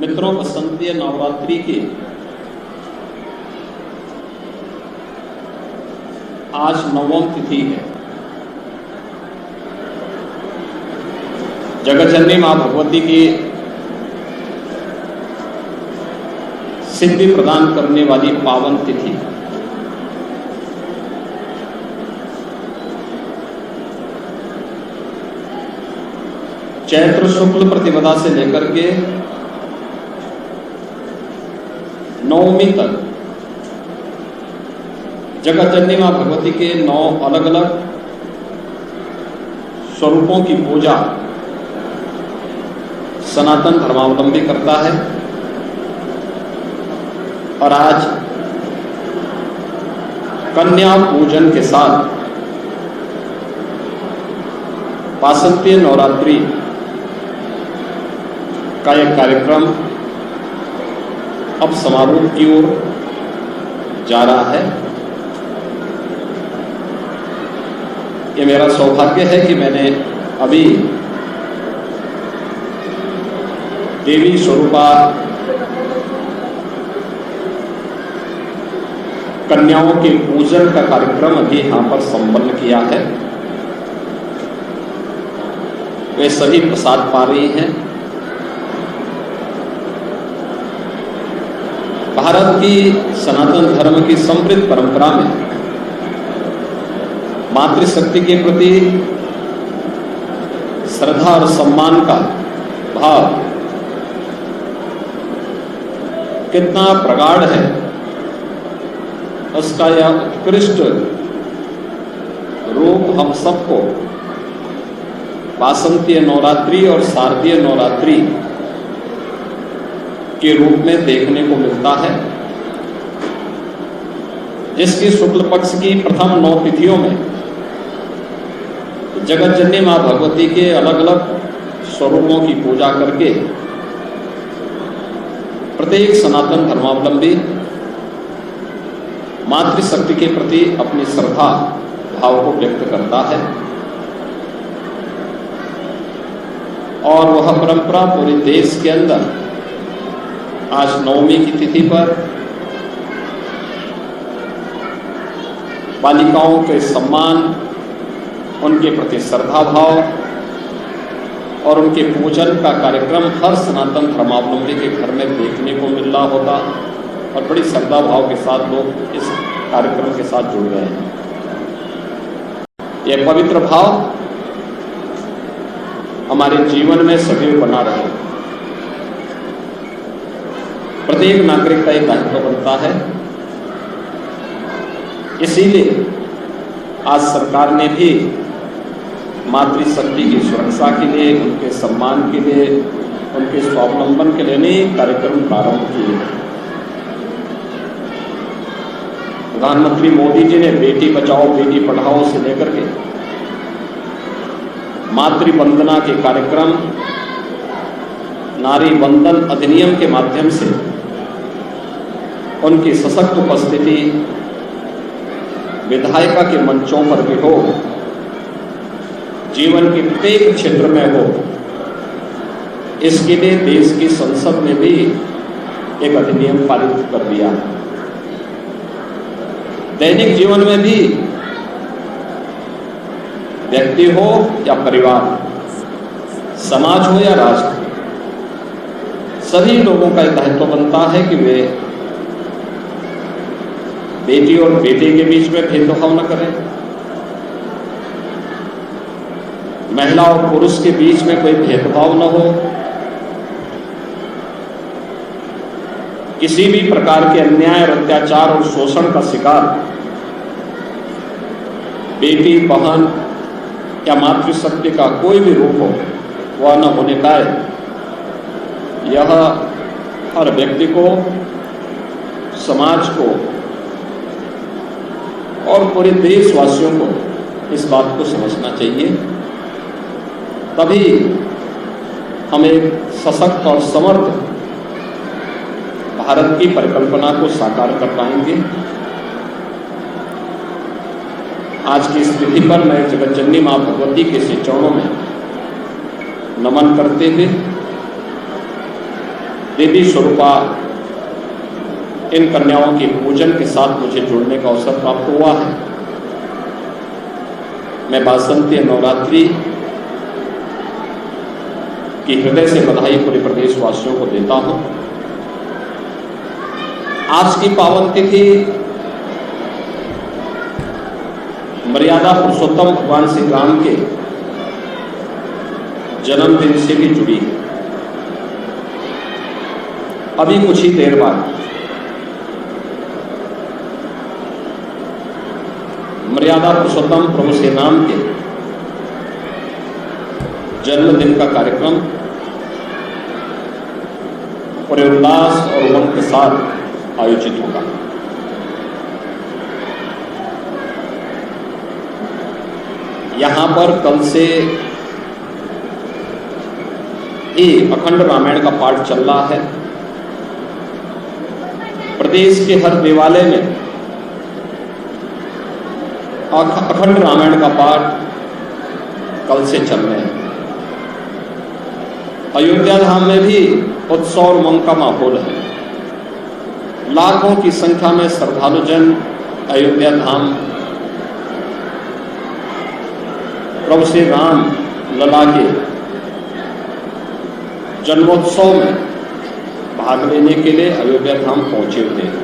मित्रों, बसंतीय नवरात्रि की आज 9वीं तिथि है। जगतजननी मां भगवती की सिद्धि प्रदान करने वाली पावन तिथि। चैत्र शुक्ल प्रतिपदा से लेकर के नवमी तक जगतजननी मां भगवती के 9 अलग अलग स्वरूपों की पूजा सनातन धर्मावलंबी करता है। और आज कन्या पूजन के साथ वासंतीय नवरात्रि का एक कार्यक्रम अब समारोह की ओर जा रहा है। ये मेरा सौभाग्य है कि मैंने अभी देवी स्वरूपा कन्याओं के पूजन का कार्यक्रम अभी यहां पर संपन्न किया है। वे सभी प्रसाद पा रही हैं। भारत की सनातन धर्म की समृद्ध परंपरा में मातृशक्ति के प्रति श्रद्धा और सम्मान का भाव कितना प्रगाढ़ है, उसका यह उत्कृष्ट रूप हम सबको वासंतीय नवरात्रि और शारदीय नवरात्रि के रूप में देखने को मिलता है, जिसकी शुक्ल पक्ष की प्रथम 9 तिथियों में जगतजननी मां भगवती के अलग अलग स्वरूपों की पूजा करके प्रत्येक सनातन धर्मावलंबी मातृशक्ति के प्रति अपनी श्रद्धा भाव को व्यक्त करता है। और वह परंपरा पूरे देश के अंदर आज 9वीं की तिथि पर बालिकाओं के सम्मान, उनके प्रति श्रद्धा भाव और उनके पूजन का कार्यक्रम हर सनातन धर्मावलंबी के घर में देखने को मिल रहा होता और बड़ी श्रद्धा भाव के साथ लोग इस कार्यक्रम के साथ जुड़ रहे हैं। यह पवित्र भाव हमारे जीवन में सदैव बना रहे। प्रत्येक नागरिक का एक दायित्व बनता है। इसीलिए आज सरकार ने भी मातृशक्ति की सुरक्षा के लिए, उनके सम्मान के लिए, उनके स्वावलंबन के लिए नए कार्यक्रम प्रारंभ किए हैं। प्रधानमंत्री मोदी जी ने बेटी बचाओ बेटी पढ़ाओ से लेकर के मातृ वंदना के कार्यक्रम, नारी वंदन अधिनियम के माध्यम से उनकी सशक्त उपस्थिति विधायिका के मंचों पर भी हो, जीवन के प्रत्येक क्षेत्र में हो, इसके लिए देश की संसद ने भी एक अधिनियम पारित कर दिया है। दैनिक जीवन में भी व्यक्ति हो या परिवार, समाज हो या राष्ट्र, सभी लोगों का एक दायित्व बनता है कि वे बेटी और बेटे के बीच में भेदभाव न करें, महिला और पुरुष के बीच में कोई भेदभाव न हो, किसी भी प्रकार के अन्याय और अत्याचार और शोषण का शिकार बेटी, बहन या मातृशक्ति का कोई भी रूप हो वह न होने पाए। यह हर व्यक्ति को, समाज को और पूरे देशवासियों को इस बात को समझना चाहिए। तभी हम एक सशक्त और समर्थ भारत की परिकल्पना को साकार कर पाएंगे। आज की इस तिथि पर मैं जगतजननी मां भगवती के श्री चरणों में नमन करते हुए देवी स्वरूपा इन कन्याओं के पूजन के साथ मुझे जुड़ने का अवसर प्राप्त हुआ है। मैं वासंती नवरात्रि की हृदय से बधाई पूरे प्रदेशवासियों को देता हूं। आज की पावन तिथि मर्यादा पुरुषोत्तम भगवान श्री राम के जन्मदिन से भी जुड़ी है। अभी कुछ ही देर बाद मर्यादा पुरुषोत्तम प्रभु श्री राम के जन्मदिन का कार्यक्रम पूरे उल्लास और उमंग के साथ आयोजित होगा। यहां पर कल से ही अखंड रामायण का पाठ चल रहा है। प्रदेश के हर देवालय में अखंड रामायण का पाठ कल से चल रहे हैं। अयोध्या धाम में भी उत्सव और उमंग का माहौल है। लाखों की संख्या में श्रद्धालुजन अयोध्या धाम प्रभु श्री राम लला के जन्मोत्सव में भाग लेने के लिए अयोध्या धाम पहुंचे हुए हैं।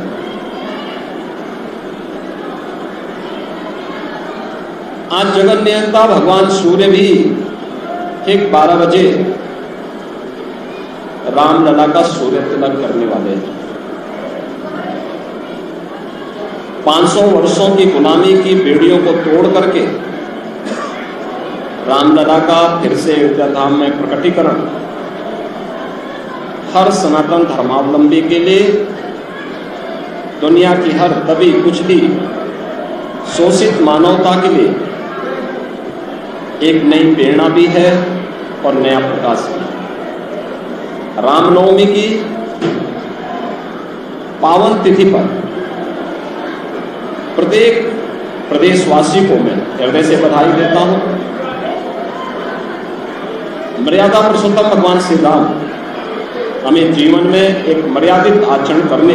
आज जगत नियंता भगवान सूर्य भी ठीक 12 बजे रामलला का सूर्य तिलक करने वाले हैं। 500 वर्षों की गुलामी की बेड़ियों को तोड़ करके रामलला का फिर से अयोध्या धाम में प्रकटीकरण हर सनातन धर्मावलंबी के लिए, दुनिया की हर दबी कुचली शोषित मानवता के लिए एक नई प्रेरणा भी है और नया प्रकाश भी है। रामनवमी की पावन तिथि पर प्रत्येक प्रदेशवासी को मैं हृदय से बधाई देता हूं। मर्यादा पुरुषोत्तम भगवान श्री राम हमें जीवन में एक मर्यादित आचरण करने,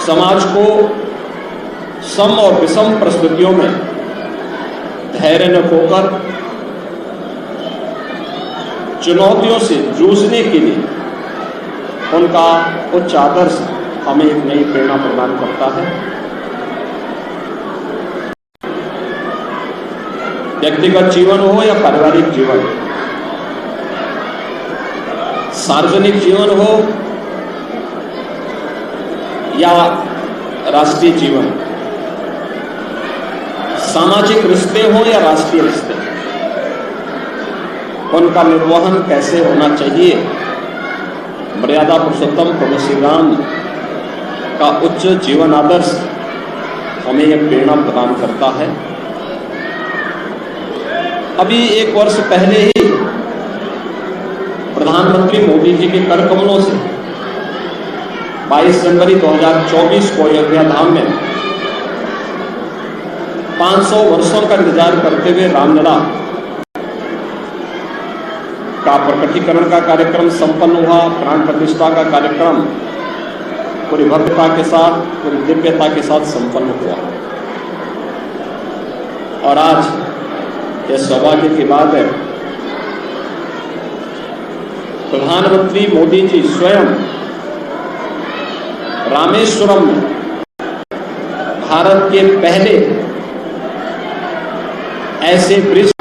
समाज को सम और विषम परिस्थितियों में धैर्य न खोकर चुनौतियों से जूझने के लिए उनका उच्च आदर्श हमें एक नई प्रेरणा प्रदान करता है। व्यक्तिगत जीवन हो या पारिवारिक जीवन, सार्वजनिक जीवन हो या राष्ट्रीय जीवन, सामाजिक रिश्ते हो या राष्ट्रीय रिश्ते, उनका निर्वहन कैसे होना चाहिए, मर्यादा पुरुषोत्तम प्रभु श्री राम का उच्च जीवन आदर्श हमें यह प्रेरणा प्रदान करता है। अभी 1 वर्ष पहले ही प्रधानमंत्री मोदी जी के कर कमलों से 22 जनवरी 2024 को अयोध्या धाम में 500 वर्षों का इंतजार करते हुए रामलला का प्रकटीकरण का कार्यक्रम संपन्न हुआ। प्राण प्रतिष्ठा का कार्यक्रम पूरी भव्यता के साथ, पूरी दिव्यता के साथ संपन्न हुआ। और आज यह सौभाग्य की बात है, प्रधानमंत्री मोदी जी स्वयं रामेश्वरम में भारत के पहले ऐसे ब्रिज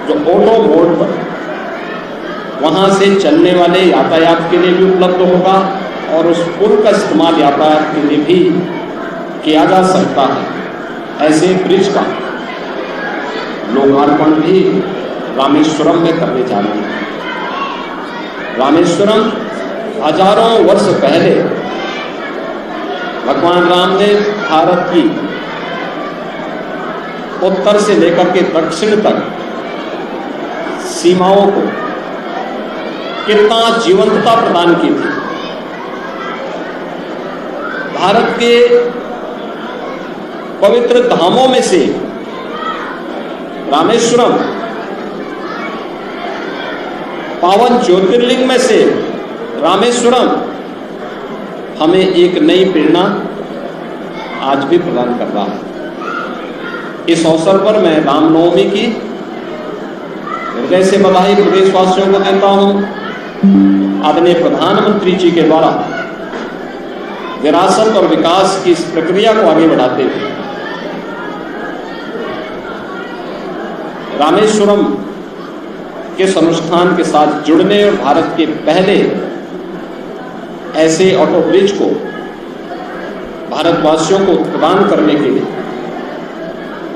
जो ऑटो मोड पर वहां से चलने वाले यातायात के लिए भी उपलब्ध होगा और उस पुल का इस्तेमाल यातायात के लिए भी किया जा सकता है। ऐसे ब्रिज का लोकार्पण भी रामेश्वरम में करने जा रहे हैं। रामेश्वरम हजारों वर्ष पहले भगवान राम ने भारत की उत्तर से लेकर के दक्षिण तक सीमाओं को कितना जीवंतता प्रदान की थी। भारत के पवित्र धामों में से रामेश्वरम पावन ज्योतिर्लिंग में से रामेश्वरम हमें एक नई प्रेरणा आज भी प्रदान कर रहा है। इस अवसर पर मैं रामनवमी की हृदय से बधाई प्रदेशवासियों को देता हूं। आदरणीय प्रधानमंत्री जी के द्वारा विरासत और विकास की इस प्रक्रिया को आगे बढ़ाते हुए रामेश्वरम के इस अनुष्ठान के साथ जुड़ने और भारत के पहले ऐसे ऑटो ब्रिज को भारतवासियों को प्रदान करने के लिए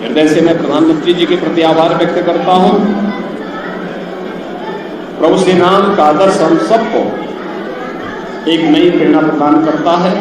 हृदय से मैं प्रधानमंत्री जी के प्रति आभार व्यक्त करता हूं। प्रभु श्री राम का आदर्श हम सबको एक नई प्रेरणा प्रदान करता है।